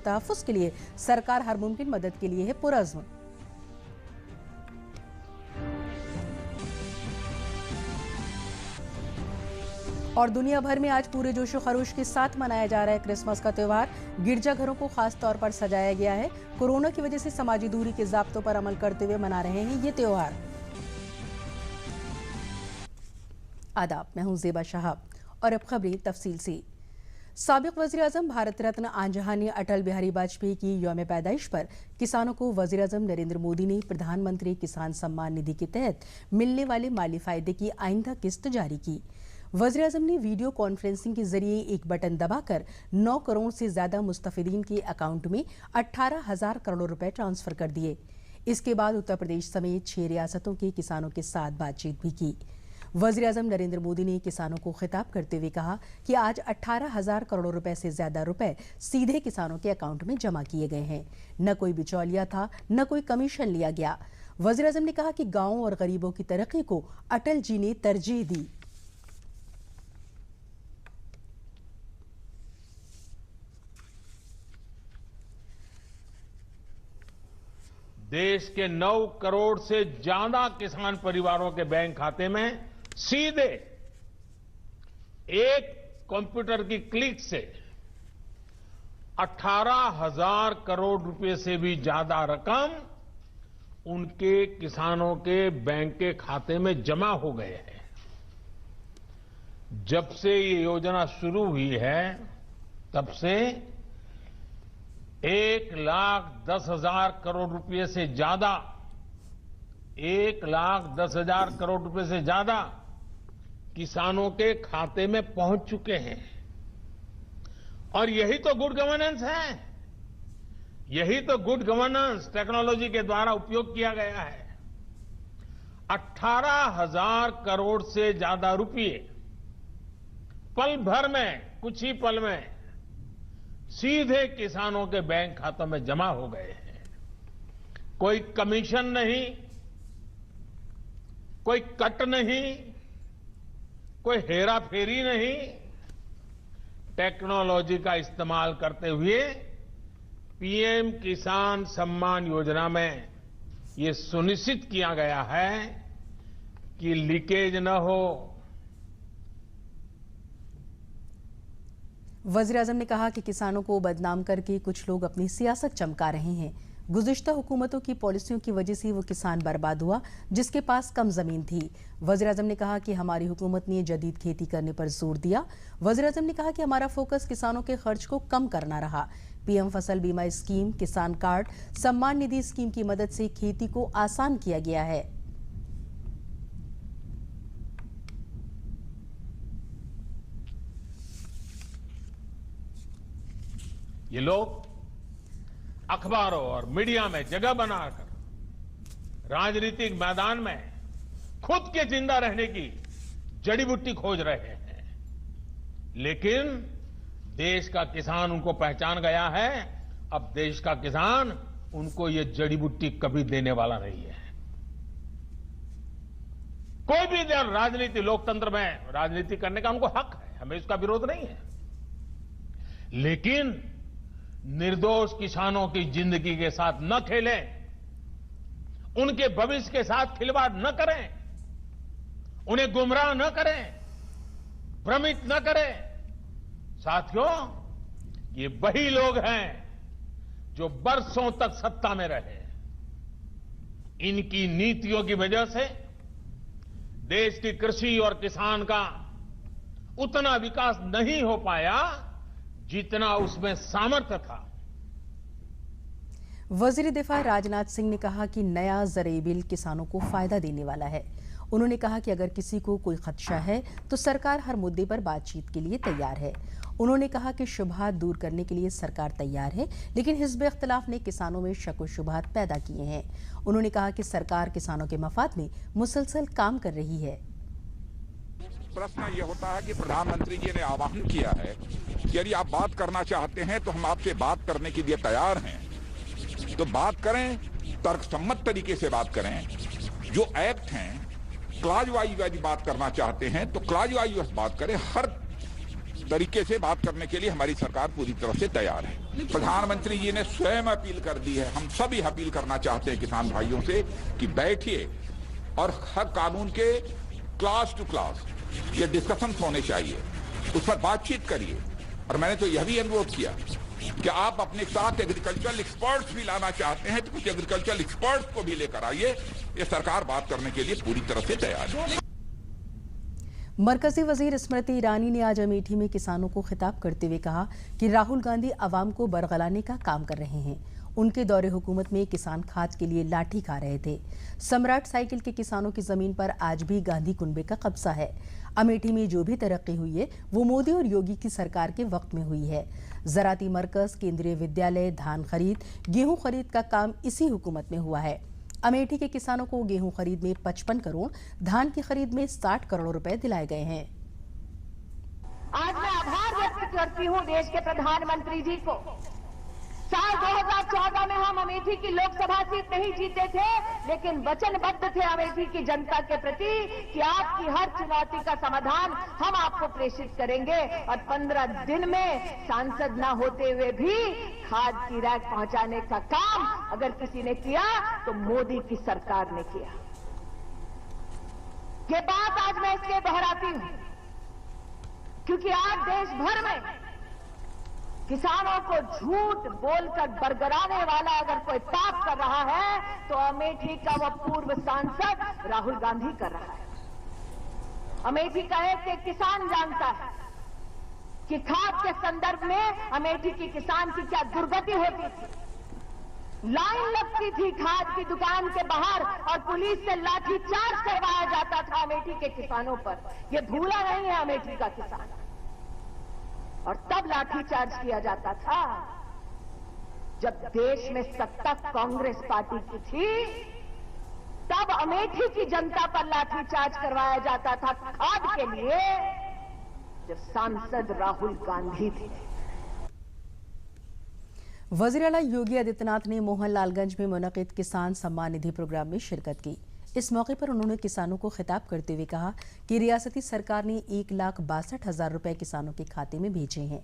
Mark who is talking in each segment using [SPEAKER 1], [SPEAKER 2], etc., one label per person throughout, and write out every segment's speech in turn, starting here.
[SPEAKER 1] तहफ़्फ़ुज़ के लिए सरकार हर मुमकिन मदद के लिए है पुरज़्म। और दुनिया भर में आज पूरे जोशो खरोश के साथ मनाया जा रहा है क्रिसमस का त्यौहार। गिरजाघरों को खास तौर पर सजाया गया है। कोरोना की वजह से समाजी दूरी के ज़ाब्तों पर अमल करते हुए मना रहे हैं ये त्यौहार। आदाब, मैं हूं ज़ेबा शहाब और अब खबरें तफसील से। साबिक वज़ीर आज़म भारत रत्न आंजहानी अटल बिहारी वाजपेयी की यौम पैदाइश पर किसानों को वज़ीर आज़म नरेंद्र मोदी ने प्रधानमंत्री किसान सम्मान निधि के तहत मिलने वाले माली फायदे की आइंदा किस्त जारी की। वज़ीर आज़म ने वीडियो कॉन्फ्रेंसिंग के जरिए एक बटन दबाकर 9 करोड़ से ज्यादा मुस्तफिदीन के अकाउंट में 18,000 करोड़ रुपए ट्रांसफर कर दिए। इसके बाद उत्तर प्रदेश समेत 6 रियासतों के किसानों के साथ बातचीत भी की। वज़ीर आज़म नरेंद्र मोदी ने किसानों को खिताब करते हुए कहा कि आज 18,000 करोड़ रुपए से ज्यादा रुपए सीधे किसानों के अकाउंट में जमा किए गए हैं। न कोई बिचौलिया था, न कोई कमीशन लिया गया। वज़ीर आज़म ने कहा कि गांवों और गरीबों की तरक्की को अटल जी ने तरजीह दी।
[SPEAKER 2] देश के 9 करोड़ से ज्यादा किसान परिवारों के बैंक खाते में सीधे एक कंप्यूटर की क्लिक से 18,000 करोड़ रुपए से भी ज्यादा रकम उनके किसानों के बैंक के खाते में जमा हो गए हैं। जब से ये योजना शुरू हुई है तब से 1,10,000 करोड़ रुपए से ज्यादा 1,10,000 करोड़ रुपए से ज्यादा किसानों के खाते में पहुंच चुके हैं। और यही तो गुड गवर्नेंस है, यही तो गुड गवर्नेंस टेक्नोलॉजी के द्वारा उपयोग किया गया है। 18,000 करोड़ से ज्यादा रुपये पल भर में, कुछ ही पल में सीधे किसानों के बैंक खातों में जमा हो गए हैं। कोई कमीशन नहीं, कोई कट नहीं, कोई हेराफेरी नहीं। टेक्नोलॉजी का इस्तेमाल करते हुए पीएम किसान सम्मान योजना में ये सुनिश्चित किया गया है कि लीकेज न हो।
[SPEAKER 1] वज़ीर आज़म ने कहा कि किसानों को बदनाम करके कुछ लोग अपनी सियासत चमका रहे हैं। गुज़िश्ता हुकूमतों की पॉलिसियों की वजह से वो किसान बर्बाद हुआ जिसके पास कम जमीन थी। वज़ीर आज़म ने कहा कि हमारी हुकूमत ने जदीद खेती करने पर जोर दिया। वज़ीर आज़म ने कहा कि हमारा फोकस किसानों के खर्च को कम करना रहा। पीएम फसल बीमा स्कीम, किसान कार्ड, सम्मान निधि स्कीम की मदद से खेती को आसान किया गया है।
[SPEAKER 2] ये लोग अखबारों और मीडिया में जगह बनाकर राजनीतिक मैदान में खुद के जिंदा रहने की जड़ी बूटी खोज रहे हैं। लेकिन देश का किसान उनको पहचान गया है। अब देश का किसान उनको ये जड़ी बूटी कभी देने वाला नहीं है। कोई भी राजनीति, लोकतंत्र में राजनीति करने का उनको हक है, हमें इसका विरोध नहीं है। लेकिन निर्दोष किसानों की जिंदगी के साथ न खेलें, उनके भविष्य के साथ खिलवाड़ न करें, उन्हें गुमराह न करें, भ्रमित न करें। साथियों, ये वही लोग हैं जो बरसों तक सत्ता में रहे। इनकी नीतियों की वजह से देश की कृषि और किसान का उतना विकास नहीं हो पाया जितना उसमें सामर्थ्य था।
[SPEAKER 1] वजीर दिफा राजनाथ सिंह ने कहा कि नया ज़रई बिल किसानों को फायदा देने वाला है। उन्होंने कहा कि अगर किसी को कोई खदशा है तो सरकार हर मुद्दे पर बातचीत के लिए तैयार है। उन्होंने कहा कि शुबहात दूर करने के लिए सरकार तैयार है, लेकिन हिज़्ब इख्तिलाफ ने किसानों में शक व शुबहात पैदा किए हैं। उन्होंने कहा कि सरकार किसानों के मफाद में मुसलसल काम कर रही है।
[SPEAKER 3] प्रश्न ये होता है कि प्रधानमंत्री जी ने आह्वान किया है कि यदि आप बात करना चाहते हैं तो हम आपसे बात करने के लिए तैयार हैं, तो बात करें, तर्कसम्मत तरीके से बात करें। जो एक्ट हैं क्लॉज वाइज यदि बात करना चाहते हैं तो क्लॉज वाइज बात करें। हर तरीके से बात करने के लिए हमारी सरकार पूरी तरह से तैयार है। प्रधानमंत्री जी ने स्वयं अपील कर दी है। हम सभी अपील करना चाहते हैं किसान भाइयों से कि बैठिए और हर कानून के क्लास टू क्लास ये डिस्कशन होने चाहिए, उस पर बातचीत करिए। और मैंने तो यह भी अनुरोध किया कि आप अपने साथ एग्रीकल्चरल एक्सपर्ट्स भी लाना चाहते हैं तो कुछ एग्रीकल्चरल एक्सपर्ट्स को भी लेकर आइए। ये सरकार बात करने के लिए पूरी तरह से तैयार है।
[SPEAKER 1] मरकजी वजीर स्मृति ईरानी ने आज अमेठी में किसानों को खिताब करते हुए कहा कि राहुल गांधी अवाम को बरगलाने का काम कर रहे हैं। उनके दौरे हुकूमत में किसान खाद के लिए लाठी खा रहे थे। सम्राट साइकिल के किसानों की जमीन पर आज भी गांधी कुनबे का कब्जा है। अमेठी में जो भी तरक्की हुई है वो मोदी और योगी की सरकार के वक्त में हुई है। ज़राती मरकज, केंद्रीय विद्यालय, धान खरीद, गेहूं खरीद का काम इसी हुकूमत में हुआ है। अमेठी के किसानों को गेहूं खरीद में 55 करोड़, धान की खरीद में 60 करोड़ रुपए दिलाए गए हैं।
[SPEAKER 4] आज मैं आभार व्यक्त करती हूं देश के प्रधानमंत्री जी को। साल 2014 में हम अमेठी की लोकसभा सीट नहीं जीते थे, लेकिन वचनबद्ध थे अमेठी की जनता के प्रति कि आपकी हर चुनौती का समाधान हम आपको प्रेषित करेंगे। और 15 दिन में सांसद न होते हुए भी खाद की रैक पहुंचाने का काम अगर किसी ने किया तो मोदी की सरकार ने किया। ये बात आज मैं इसलिए दोहराती हूं क्योंकि आज देश भर में किसानों को झूठ बोलकर बरगलाने वाला अगर कोई पाप कर रहा है तो अमेठी का वह पूर्व सांसद राहुल गांधी कर रहा है। अमेठी का एक किसान जानता है कि खाद के संदर्भ में अमेठी की किसान की क्या दुर्गति होती थी। लाइन लगती थी खाद की दुकान के बाहर और पुलिस से लाठीचार्ज करवाया जाता था अमेठी के किसानों पर। यह भूला नहीं है अमेठी का किसान। और तब लाठीचार्ज किया जाता था जब देश में सत्ता कांग्रेस पार्टी की थी। तब अमेठी की जनता पर लाठीचार्ज करवाया जाता था खाद के लिए जब सांसद राहुल गांधी थे।
[SPEAKER 1] वज़ीर आला योगी आदित्यनाथ ने मोहनलालगंज में मुनक़िद किसान सम्मान निधि प्रोग्राम में शिरकत की। इस मौके पर उन्होंने किसानों को खिताब करते हुए कहा कि रियासती सरकार ने 1,62,000 रुपए किसानों के खाते में भेजे हैं।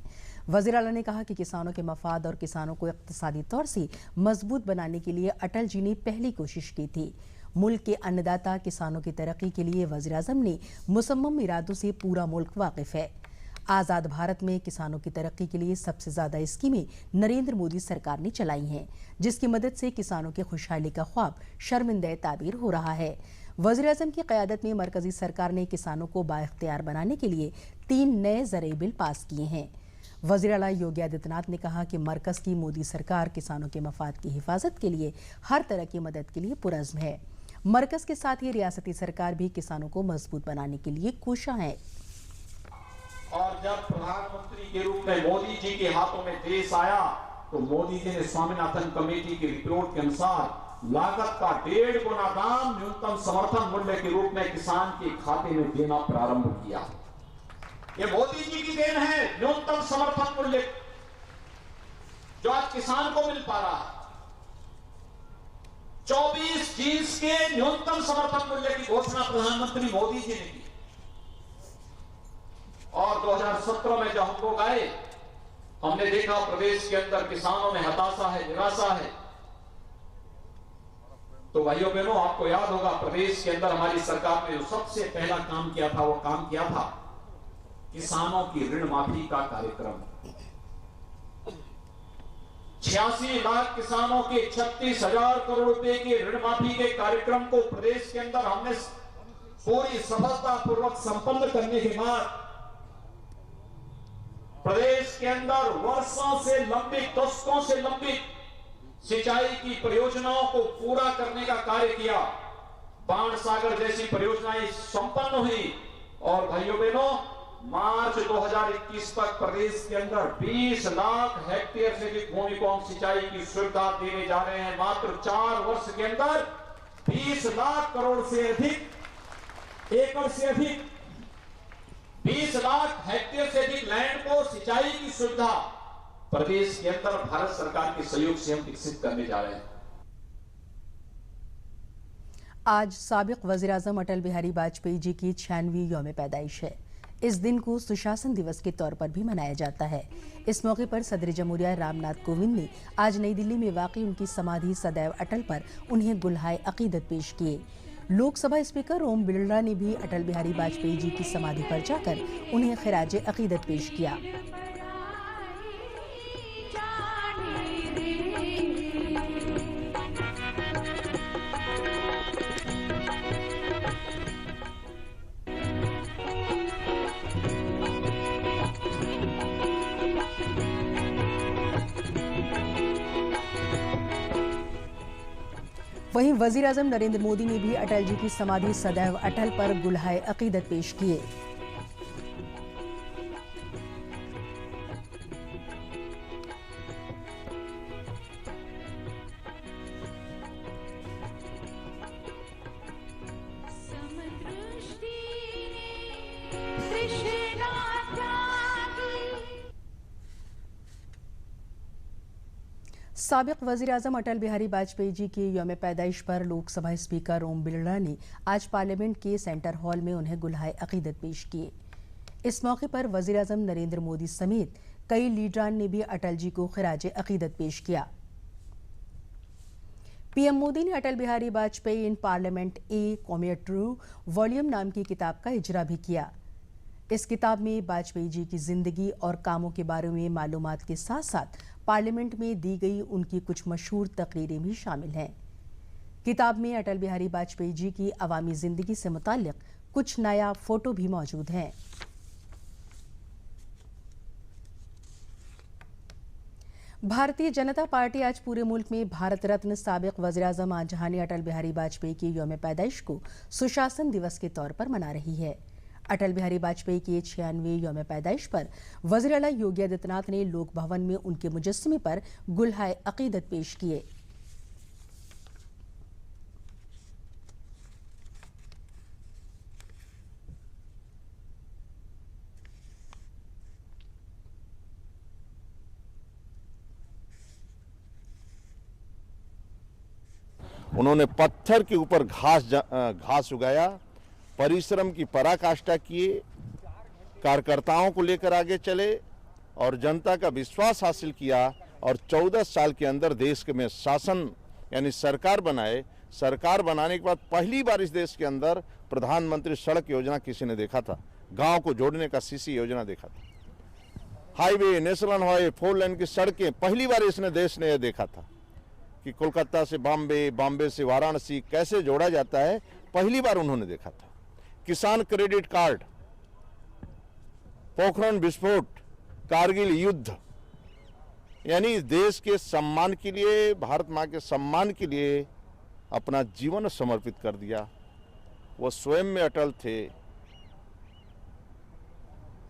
[SPEAKER 1] वज़ीर आला ने कहा कि किसानों के मफाद और किसानों को इक़्तिसादी तौर से मजबूत बनाने के लिए अटल जी ने पहली कोशिश की थी। मुल्क के अन्नदाता किसानों की तरक्की के लिए वज़ीर आज़म ने मुसम्मम इरादों से पूरा मुल्क वाकिफ है। आज़ाद भारत में किसानों की तरक्की के लिए सबसे ज़्यादा स्कीमें नरेंद्र मोदी सरकार ने चलाई हैं, जिसकी मदद से किसानों की खुशहाली का ख्वाब शर्मिंदा ताबीर हो रहा है। वज़ीर आज़म की क़यादत में मरकज़ी सरकार ने किसानों को बाइख्तियार बनाने के लिए 3 नए ज़रई बिल पास किए हैं। वज़ीर आला योगी आदित्यनाथ ने कहा कि मरकज़ की मोदी सरकार किसानों के मफाद की हिफाजत के लिए हर तरह की मदद के लिए पुरज़्म है। मरकज़ के साथ ही रियासती सरकार भी किसानों को मजबूत बनाने के लिए कोशिश है।
[SPEAKER 5] और जब प्रधानमंत्री के रूप में मोदी जी के हाथों में देश आया तो मोदी जी ने स्वामीनाथन कमेटी की रिपोर्ट के अनुसार लागत का 1.5 गुना दाम न्यूनतम समर्थन मूल्य के रूप में किसान के खाते में देना प्रारंभ किया। ये मोदी जी की देन है। न्यूनतम समर्थन मूल्य जो आज किसान को मिल पा रहा है, 24 जींस के न्यूनतम समर्थन मूल्य की घोषणा प्रधानमंत्री मोदी जी ने की। और 2017 में जब हम लोग आए, हमने देखा प्रदेश के अंदर किसानों में हताशा है, निराशा है। तो भाइयों बहनों, आपको याद होगा प्रदेश के अंदर हमारी सरकार ने जो सबसे पहला काम किया था, वो काम किया था किसानों की ऋण माफी का कार्यक्रम। 86 लाख किसानों के 36,000 करोड़ रुपए के ऋण माफी के कार्यक्रम को प्रदेश के अंदर हमने पूरी सफलतापूर्वक संपन्न करने के बाद प्रदेश के अंदर वर्षों से लंबित, दशकों से लंबित सिंचाई की परियोजनाओं को पूरा करने का कार्य किया। बाण सागर जैसी परियोजनाएं संपन्न हुई। और भाइयों बहनों, मार्च 2021 तक प्रदेश के अंदर 20 लाख हेक्टेयर से अधिक भूमि को हम सिंचाई की सुविधा देने जा रहे हैं। मात्र 4 वर्ष के अंदर 20 लाख करोड़ से अधिक एकड़ से अधिक 20 लाख हेक्टेयर से अधिक लैंड को सिंचाई की सुविधा प्रदेश के अंदर भारत सरकार के सहयोग से हम विकसित करने जा रहे हैं।
[SPEAKER 1] आज साबिक वज़ीर आज़म अटल बिहारी वाजपेयी जी की 96वीं यौम पैदाइश है। इस दिन को सुशासन दिवस के तौर पर भी मनाया जाता है। इस मौके पर सदर जमहूरिया रामनाथ कोविंद ने आज नई दिल्ली में वाक़ई उनकी समाधि सदैव अटल पर उन्हें गुलहाए अकीदत पेश किए। लोकसभा स्पीकर ओम बिरला ने भी अटल बिहारी वाजपेयी जी की समाधि पर जाकर उन्हें खिराज अकीदत पेश किया। वहीं वजीर-ए-आज़म नरेंद्र मोदी ने भी अटल जी की समाधि सदैव अटल पर गुलहाए अकीदत पेश किए। साबिक वज़ीर-ए-आज़म अटल बिहारी वाजपेयी जी की यौम पैदाइश पर लोकसभा स्पीकर ओम बिरला ने आज पार्लियामेंट के सेंटर हॉल में उन्हें गुलहाए अकीदत पेश किए। इस मौके पर वज़ीर-ए-आज़म नरेंद्र मोदी समेत कई लीडरान ने भी अटल जी को खिराज अकीदत पेश किया। पीएम मोदी ने Atal Bihari Vajpayee in parliament a commemorative volume नाम की किताब का इजरा भी किया। इस किताब में वाजपेयी जी की जिंदगी और कामों के बारे में मालूमात के साथ साथ पार्लियामेंट में दी गई उनकी कुछ मशहूर तकरीरें भी शामिल हैं। किताब में अटल बिहारी वाजपेयी जी की अवामी जिंदगी से मुताल्लिक कुछ नया फोटो भी मौजूद हैं। भारतीय जनता पार्टी आज पूरे मुल्क में भारत रत्न साबिक वज़ीर-ए-आज़म आंजहानी अटल बिहारी वाजपेयी की यौम पैदाइश को सुशासन दिवस के तौर पर मना रही है। अटल बिहारी वाजपेयी की 96वीं यौम पैदाइश पर वज़ीर आला योगी आदित्यनाथ ने लोक भवन में उनके मुजस्समे पर गुलहाए अकीदत पेश किए।
[SPEAKER 6] उन्होंने पत्थर के ऊपर घास उगाया, परिश्रम की पराकाष्ठा किए, कार्यकर्ताओं को लेकर आगे चले और जनता का विश्वास हासिल किया और 14 साल के अंदर देश के में शासन यानी सरकार बनाए। सरकार बनाने के बाद पहली बार इस देश के अंदर प्रधानमंत्री सड़क योजना किसी ने देखा था, गांव को जोड़ने का सीसी योजना देखा था, हाईवे, नेशनल हाईवे, 4 लेन की सड़कें पहली बार इसने देश ने यह देखा था कि कोलकाता से बॉम्बे, बॉम्बे से वाराणसी कैसे जोड़ा जाता है, पहली बार उन्होंने देखा था। किसान क्रेडिट कार्ड, पोखरण विस्फोट, कारगिल युद्ध, यानी इस देश के सम्मान के लिए, भारत मां के सम्मान के लिए अपना जीवन समर्पित कर दिया। वो स्वयं में अटल थे,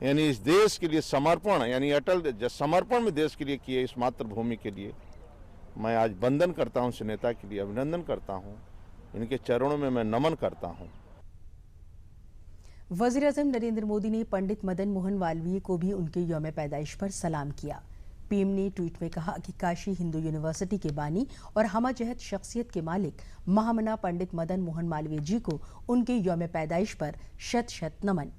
[SPEAKER 6] यानी इस देश के लिए समर्पण, यानी अटल समर्पण में देश के लिए किए, इस मातृभूमि के लिए मैं आज वंदन करता हूं, इस नेता के लिए अभिनंदन करता हूं, इनके चरणों में मैं नमन करता हूं।
[SPEAKER 1] वज़ीर-ए-आज़म नरेंद्र मोदी ने पंडित मदन मोहन मालवीय को भी उनके यौम पैदाइश पर सलाम किया। पीएम ने ट्वीट में कहा कि काशी हिंदू यूनिवर्सिटी के बानी और हमजहत शख्सियत के मालिक महामना पंडित मदन मोहन मालवीय जी को उनके यौम पैदाइश पर शत शत नमन।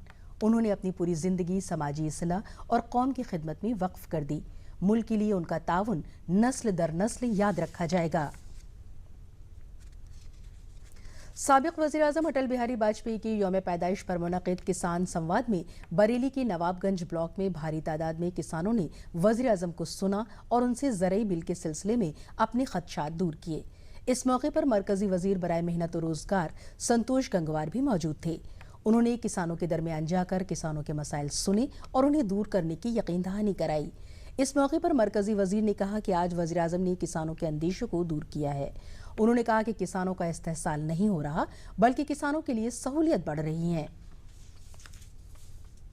[SPEAKER 1] उन्होंने अपनी पूरी जिंदगी समाजी इस्लाह और कौम की खिदमत में वक्फ कर दी। मुल्क के लिए उनका ताउन नस्ल दर नस्ल याद रखा जाएगा। साबिक वज़ीर-ए-आज़म अटल बिहारी वाजपेयी की यौम पैदाइश पर मुनक़िद किसान संवाद में बरेली के नवाबगंज ब्लॉक में भारी तादाद में किसानों ने वज़ीर-ए-आज़म को सुना और उनसे ज़रई बिल के सिलसिले में अपने खदशात दूर किए। इस मौके पर मरकजी वज़ीर बराए मेहनत और रोजगार संतोष गंगवार भी मौजूद थे। उन्होंने किसानों के दरमियान जाकर किसानों के मसाइल सुने और उन्हें दूर करने की यकीन दहानी कराई। इस मौके पर मरकजी वजीर ने कहा कि आज वज़ीर-ए-आज़म ने किसानों के अंदेशों को दूर किया है। उन्होंने कहा कि किसानों का इस्तेहसाल नहीं हो रहा, बल्कि किसानों के लिए सहूलियत बढ़ रही है।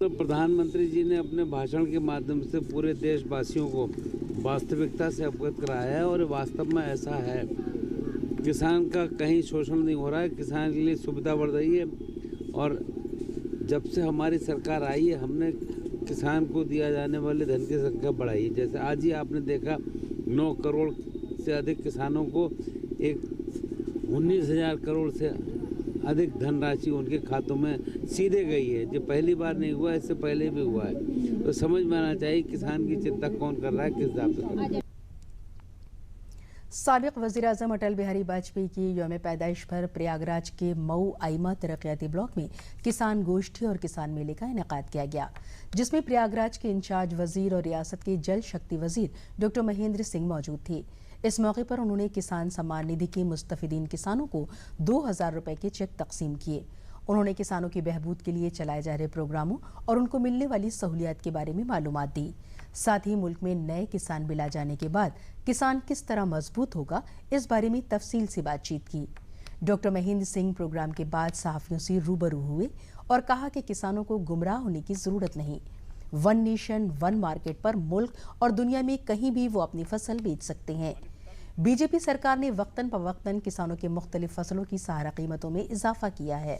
[SPEAKER 7] तो प्रधानमंत्री जी ने अपने भाषण के माध्यम से पूरे देशवासियों को वास्तविकता से अवगत कराया है और वास्तव में ऐसा है, किसान का कहीं शोषण नहीं हो रहा है, किसान के लिए सुविधा बढ़ रही है। और जब से हमारी सरकार आई है, हमने किसान को दिया जाने वाले धन की संख्या बढ़ाई है। जैसे आज ही आपने देखा 9 करोड़ से अधिक किसानों को एक 19,000 करोड़ से अधिक धनराशि उनके खातों में सीधे गई है, जो पहली बार नहीं हुआ, इससे पहले भी हुआ है। तो समझ में आना चाहिए किसान की चिंता कौन कर रहा है, किस हिसाब से कर रहा है।
[SPEAKER 1] साबिक वज़ीर-ए-आज़म अटल बिहारी वाजपेयी की यौम पैदाइश पर प्रयागराज के मऊ आइमा तरक्याती ब्लॉक में किसान गोष्ठी और किसान मेले का इनेकाद किया गया, जिसमें प्रयागराज के इंचार्ज वजीर और रियासत के जल शक्ति वजीर डॉक्टर महेंद्र सिंह मौजूद थे। इस मौके पर उन्होंने किसान सम्मान निधि के मुस्तफिदीन किसानों को 2000 रुपए के चेक तकसीम किए। उन्होंने किसानों की बहबूद के लिए चलाए जा रहे प्रोग्रामों और उनको मिलने वाली सहूलियत के बारे में मालूमात दी। साथ ही मुल्क में नए किसान बिल आ जाने के बाद किसान किस तरह मजबूत होगा, इस बारे में तफसील से बातचीत की। डॉक्टर महेंद्र सिंह प्रोग्राम के बाद सहाफियों से रूबरू हुए और कहा कि किसानों को गुमराह होने की जरूरत नहीं। वन नेशन वन मार्केट पर मुल्क और दुनिया में कहीं भी वो अपनी फसल बेच सकते हैं। बीजेपी सरकार ने वक्तन फवक्तन किसानों के मुख्तलिफ फसलों की सहारा कीमतों में इजाफा किया है।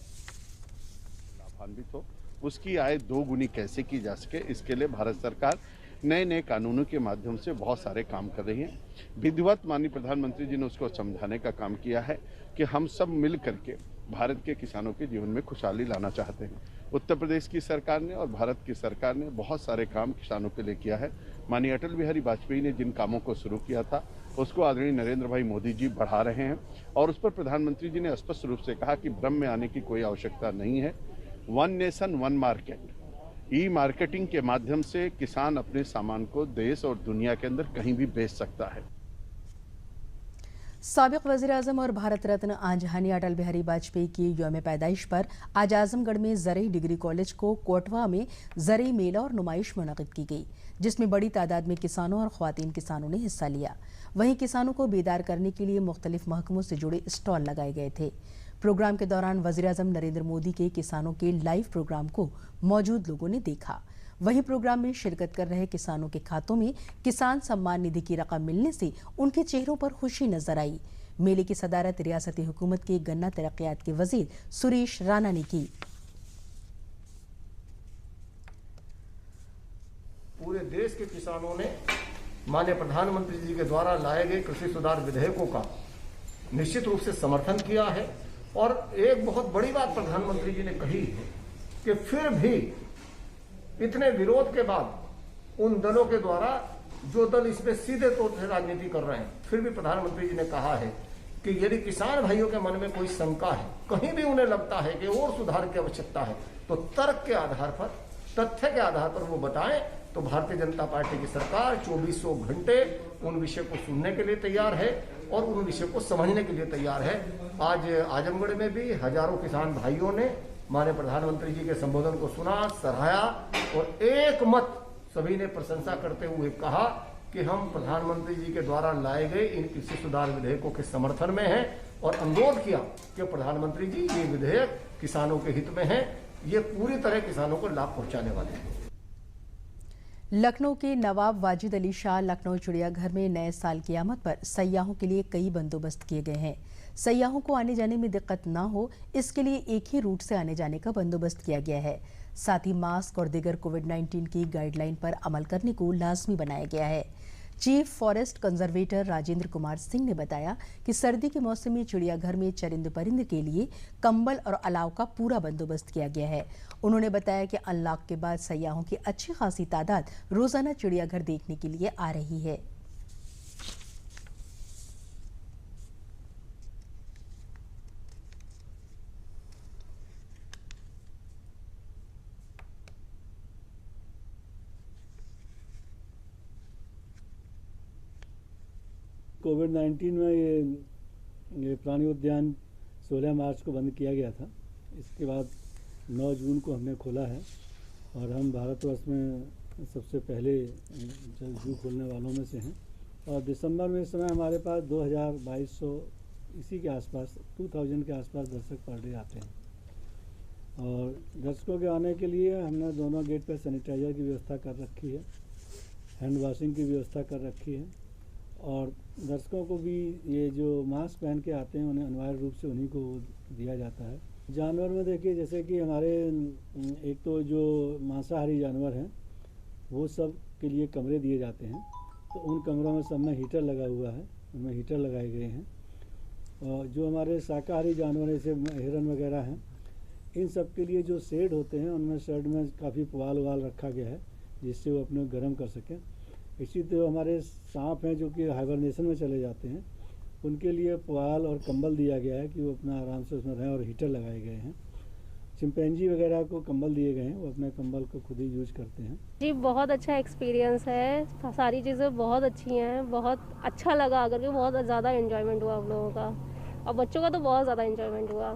[SPEAKER 6] लाभान्वित हो, उसकी आय दोगुनी कैसे की जा सके, इसके लिए भारत सरकार नए नए कानूनों के माध्यम से बहुत सारे काम कर रही है। विधिवत माननीय प्रधानमंत्री जी ने उसको समझाने का काम किया है कि हम सब मिल करके भारत के किसानों के जीवन में खुशहाली लाना चाहते हैं। उत्तर प्रदेश की सरकार ने और भारत की सरकार ने बहुत सारे काम किसानों के लिए किया है। माननीय अटल बिहारी वाजपेयी ने जिन कामों को शुरू किया था उसको आदरणीय नरेंद्र भाई मोदी जी बढ़ा रहे हैं और उस पर प्रधानमंत्री जी ने स्पष्ट रूप से कहा कि भ्रम में आने की कोई आवश्यकता नहीं है। वन नेशन वन मार्केट, ई मार्केटिंग के माध्यम से किसान अपने सामान को देश और दुनिया के अंदर कहीं भी बेच सकता है।
[SPEAKER 1] साबिक वज़ीर-ए-आज़म और भारत रत्न आंजहानी अटल बिहारी वाजपेयी की यौम पैदाइश पर आज आजमगढ़ में ज़रई डिग्री कॉलेज को कोटवा में ज़रई मेला और नुमाइश मुनक़िद की गई, जिसमें बड़ी तादाद में किसानों और ख़वातीन किसानों ने हिस्सा लिया। वहीं किसानों को बेदार करने के लिए मुख्तलिफ महकमों से जुड़े स्टॉल लगाए गए थे। प्रोग्राम के दौरान वज़ीर-ए-आज़म नरेंद्र मोदी के किसानों के लाइव प्रोग्राम को मौजूद लोगों ने देखा। वहीं प्रोग्राम में शिरकत कर रहे किसानों के खातों में किसान सम्मान निधि की रकम मिलने से उनके चेहरों पर खुशी नजर आई। मेले की सदारत रियासती हुकूमत के गन्ना तरक्यात के वजीर सुरेश राणा ने की।
[SPEAKER 8] पूरे देश के किसानों ने माननीय प्रधानमंत्री जी के द्वारा लाए गए कृषि सुधार विधेयकों का निश्चित रूप से समर्थन किया है और एक बहुत बड़ी बात प्रधानमंत्री जी ने कही है कि फिर भी इतने विरोध के बाद उन दलों के द्वारा जो दल इसमें सीधे तौर से राजनीति कर रहे हैं, फिर भी प्रधानमंत्री जी ने कहा है कि यदि किसान भाइयों के मन में कोई शंका है, कहीं भी उन्हें लगता है कि और सुधार की आवश्यकता है, तो तर्क के आधार पर, तथ्य के आधार पर वो बताएं। तो भारतीय जनता पार्टी की सरकार 2400 घंटे उन विषय को सुनने के लिए तैयार है और उन विषय को समझने के लिए तैयार है। आज आजमगढ़ में भी हजारों किसान भाइयों ने माननीय प्रधानमंत्री जी के संबोधन को सुना, सराहा और एक मत सभी ने प्रशंसा करते हुए कहा कि हम प्रधानमंत्री जी के द्वारा लाए गए इन कृषि सुधार विधेयकों के समर्थन में हैं और अनुरोध किया कि प्रधानमंत्री जी ये विधेयक किसानों के हित में है, ये पूरी तरह किसानों को लाभ पहुंचाने वाले हैं।
[SPEAKER 1] लखनऊ के नवाब वाजिद अली शाह लखनऊ चिड़ियाघर में नए साल की आमद पर सयाहों के लिए कई बंदोबस्त किए गए हैं। सयाहों को आने जाने में दिक्कत न हो, इसके लिए एक ही रूट से आने जाने का बंदोबस्त किया गया है। साथ ही मास्क और दीगर कोविड-19 की गाइडलाइन पर अमल करने को लाजमी बनाया गया है। Chief forest conservator Rajendra Kumar Singh ने बताया कि सर्दी के मौसम में चिड़ियाघर में चरिंद परिंद के लिए कंबल और अलाव का पूरा बंदोबस्त किया गया है। उन्होंने बताया कि अनलॉक के बाद सयाहों की अच्छी खासी तादाद रोजाना चिड़ियाघर देखने के लिए आ रही है।
[SPEAKER 9] कोविड-19 में ये प्राणी उद्यान 16 मार्च को बंद किया गया था। इसके बाद 9 जून को हमने खोला है और हम भारतवर्ष में सबसे पहले जू खोलने वालों में से हैं। और दिसंबर में इस समय हमारे पास 2200 इसी के आसपास 2000 के आसपास दर्शक पर डे आते हैं। और दर्शकों के आने के लिए हमने दोनों गेट पर सैनिटाइज़र की व्यवस्था कर रखी है, हैंड वॉशिंग की व्यवस्था कर रखी है और दर्शकों को भी ये जो मास्क पहन के आते हैं उन्हें अनिवार्य रूप से उन्हीं को दिया जाता है। जानवर में देखिए, जैसे कि हमारे एक तो जो मांसाहारी जानवर हैं वो सब के लिए कमरे दिए जाते हैं, तो उन कमरों में सब में हीटर लगा हुआ है, उनमें हीटर लगाए गए हैं। और जो हमारे शाकाहारी जानवर जैसे हिरन वगैरह हैं, इन सब के लिए जो शेड होते हैं उनमें शेड में काफ़ी पुआल उवाल रखा गया है जिससे वो अपने गर्म कर सकें। इसी तरह हमारे सांप हैं जो कि हाइबरनेशन में चले जाते हैं, उनके लिए पुआल और कंबल दिया गया है कि वो अपना आराम से उसमें रहें, और हीटर लगाए गए हैं। चिंपैंजी वगैरह को कंबल दिए गए हैं, वो अपने कंबल को खुद ही यूज करते हैं।
[SPEAKER 10] जी बहुत अच्छा एक्सपीरियंस है, सारी चीज़ें बहुत अच्छी हैं, बहुत अच्छा लगा आकर के, बहुत ज़्यादा एंजॉयमेंट हुआ हम लोगों का और बच्चों का तो बहुत ज़्यादा एंजॉयमेंट हुआ।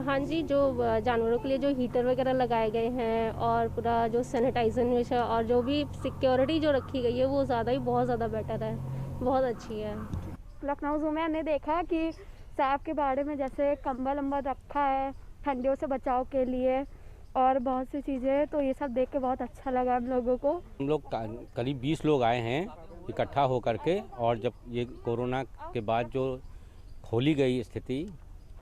[SPEAKER 10] हाँ जी, जो जानवरों के लिए जो हीटर वगैरह लगाए गए हैं और पूरा जो सैनिटाइजेशन और जो भी सिक्योरिटी जो रखी गई है वो ज़्यादा ही बहुत ज़्यादा बेटर है, बहुत अच्छी है।
[SPEAKER 11] लखनऊ ज़ू में हमने देखा कि सांप के बारे में जैसे कंबल अम्बल रखा है ठंडियों से बचाव के लिए और बहुत सी चीज़ें, तो ये सब देख के बहुत अच्छा लगा हम लोगों को।
[SPEAKER 12] हम लोग करीब 20 लोग आए हैं इकट्ठा होकर के, और जब ये कोरोना के बाद जो खोली गई स्थिति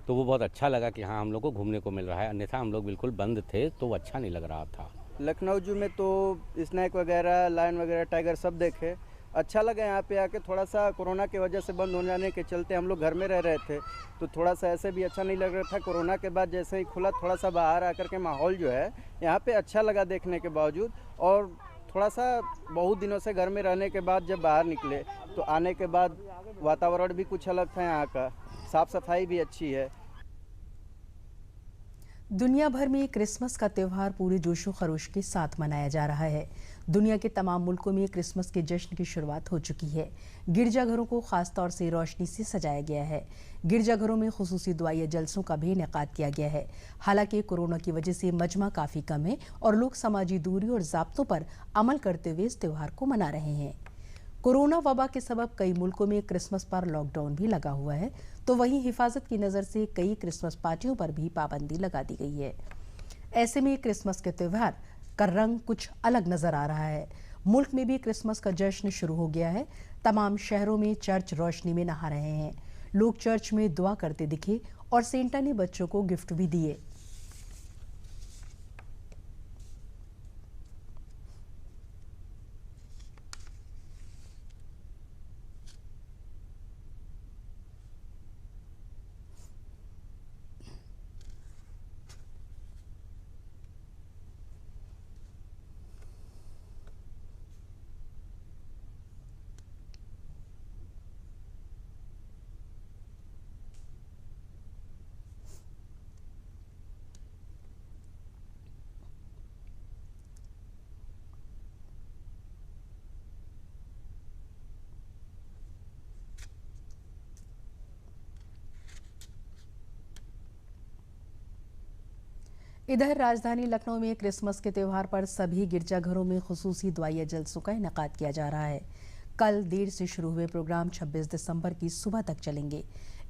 [SPEAKER 12] तो वो बहुत अच्छा लगा कि हाँ हम लोग को घूमने को मिल रहा है, अन्यथा हम लोग बिल्कुल बंद थे तो अच्छा नहीं लग रहा था।
[SPEAKER 13] लखनऊ जू में तो स्नैक वगैरह, लायन वगैरह, टाइगर सब देखे, अच्छा लगा यहाँ पे आके। थोड़ा सा कोरोना की वजह से बंद हो जाने के चलते हम लोग घर में रह रहे थे तो थोड़ा सा ऐसे भी अच्छा नहीं लग रहा था। कोरोना के बाद जैसे ही खुला थोड़ा सा बाहर आकर के माहौल जो है यहाँ पे अच्छा लगा देखने के बावजूद, और थोड़ा सा बहुत दिनों से घर में रहने के बाद जब बाहर निकले तो आने के बाद वातावरण भी कुछ अलग था, यहाँ का साफ़ सफाई भी अच्छी है।
[SPEAKER 1] दुनिया भर में क्रिसमस का त्यौहार पूरे जोशो खरोश के साथ मनाया जा रहा है। दुनिया के तमाम मुल्कों में क्रिसमस के जश्न की शुरुआत हो चुकी है। गिरजाघरों को खास तौर से रोशनी से सजाया गया है। गिरजाघरों में खुसूसी दुआया जलसों का भी इनेकाद किया गया है। हालांकि कोरोना की वजह से मजमा काफ़ी कम है और लोग समाजी दूरी और ज़ाब्तों पर अमल करते हुए इस त्यौहार को मना रहे हैं। कोरोना वबा के सबब कई मुल्कों में क्रिसमस पर लॉकडाउन भी लगा हुआ है, तो वहीं हिफाजत की नज़र से कई क्रिसमस पार्टियों पर भी पाबंदी लगा दी गई है। ऐसे में क्रिसमस के त्यौहार का रंग कुछ अलग नजर आ रहा है। मुल्क में भी क्रिसमस का जश्न शुरू हो गया है। तमाम शहरों में चर्च रोशनी में नहा रहे हैं। लोग चर्च में दुआ करते दिखे और सेंटा ने बच्चों को गिफ्ट भी दिए। इधर राजधानी लखनऊ में क्रिसमस के त्यौहार पर सभी गिरजाघरों में खुसूसी दुआया जलसों का इनेकाद किया जा रहा है। कल देर से शुरू हुए प्रोग्राम 26 दिसंबर की सुबह तक चलेंगे।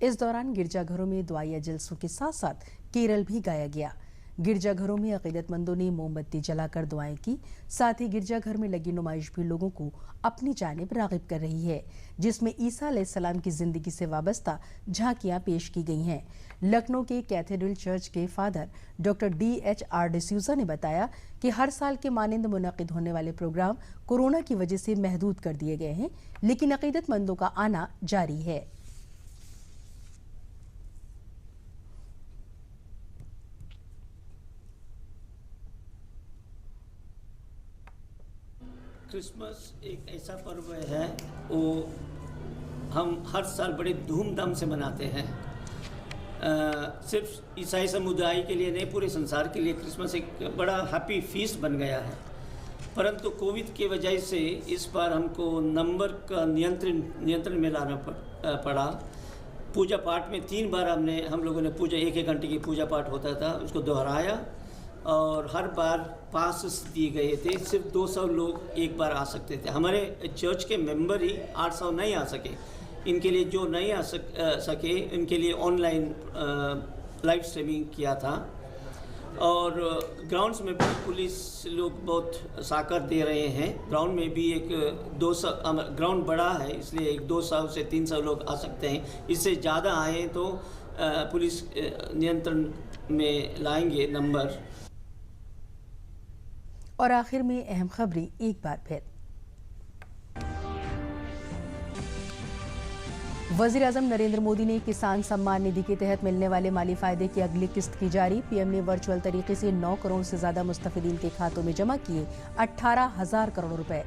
[SPEAKER 1] इस दौरान गिरजाघरों में दुआया जलसों के साथ साथ केरल भी गाया गया। गिरजाघरों में अकीदतमंदों ने मोमबत्ती जलाकर दुआएं की। साथ ही गिरजाघर में लगी नुमाइश भी लोगों को अपनी जानिब रागिब कर रही है, जिसमें ईसा अलैहिस्सलाम की जिंदगी से वाबस्ता झांकियां पेश की गई हैं। लखनऊ के कैथेड्रल चर्च के फादर डॉक्टर DHR डिसूजा ने बताया कि हर साल के मानिंद मुनक़िद होने वाले प्रोग्राम कोरोना की वजह से महदूद कर दिए गए हैं, लेकिन अकीदतमंदों का आना जारी है।
[SPEAKER 14] क्रिसमस एक ऐसा पर्व है वो हम हर साल बड़े धूमधाम से मनाते हैं। सिर्फ ईसाई समुदाय के लिए नहीं, पूरे संसार के लिए क्रिसमस एक बड़ा हैप्पी फीस्ट बन गया है। परंतु कोविड की वजह से इस बार हमको नंबर का नियंत्रण में लाना पड़ा। पूजा पाठ में 3 बार हम लोगों ने पूजा 1-1 घंटे की पूजा पाठ होता था, उसको दोहराया और हर बार पास दिए गए थे। सिर्फ 200 लोग एक बार आ सकते थे। हमारे चर्च के मेंबर ही 800 नहीं आ सके। इनके लिए जो नहीं आ सके इनके लिए ऑनलाइन लाइव स्ट्रीमिंग किया था। और ग्राउंड्स में भी पुलिस लोग बहुत साकर दे रहे हैं। ग्राउंड में भी एक 200 ग्राउंड बड़ा है, इसलिए एक 200 से 300 लोग आ सकते हैं। इससे ज़्यादा आए तो पुलिस नियंत्रण में लाएंगे नंबर।
[SPEAKER 1] और आखिर में अहम खबरें एक बार फिर। वज़ीर-ए-आज़म नरेंद्र मोदी ने किसान सम्मान निधि के तहत मिलने वाले माली फायदे की अगली किस्त की जारी। पीएम ने वर्चुअल तरीके से 9 करोड़ से ज्यादा मुस्तफिदीन के खातों में जमा किए 18,000 करोड़ रुपए।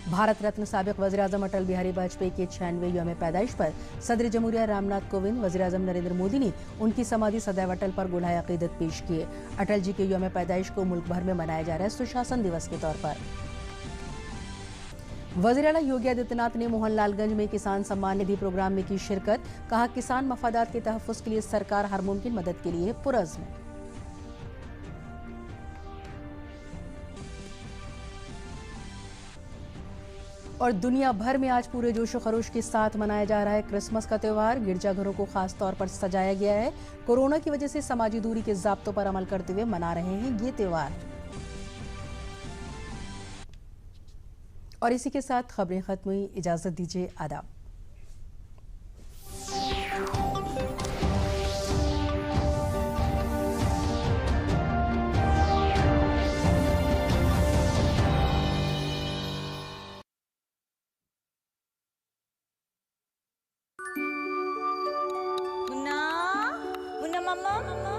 [SPEAKER 1] भारत रत्न साबिक वज़ीर-ए-आज़म अटल बिहारी वाजपेयी के 96वें यौम पैदाइश पर सदर जमहूरिया रामनाथ कोविंद, वज़ीर-ए-आज़म नरेंद्र मोदी ने उनकी समाधि सदैव अटल पर गुलाए अकीदत पेश किए। अटल जी के यौम पैदाइश को मुल्क भर में मनाया जा रहा है सुशासन दिवस के तौर पर। वज़ीर-ए-आला योगी आदित्यनाथ ने मोहनलालगंज में किसान सम्मान निधि प्रोग्राम में की शिरकत। कहा, किसान मफादात के तहफ़्फ़ुज़ के लिए सरकार हर मुमकिन मदद के लिए पुरज़्म है। और दुनिया भर में आज पूरे जोशो खरोश के साथ मनाया जा रहा है क्रिसमस का त्यौहार। गिरजाघरों को खास तौर पर सजाया गया है। कोरोना की वजह से समाजी दूरी के ज़ाब्तों पर अमल करते हुए मना रहे हैं ये त्यौहार। और इसी के साथ खबरें खत्म हुई। इजाजत दीजिए, आदाब।
[SPEAKER 15] मुन्ना, मुन्ना मम्मा।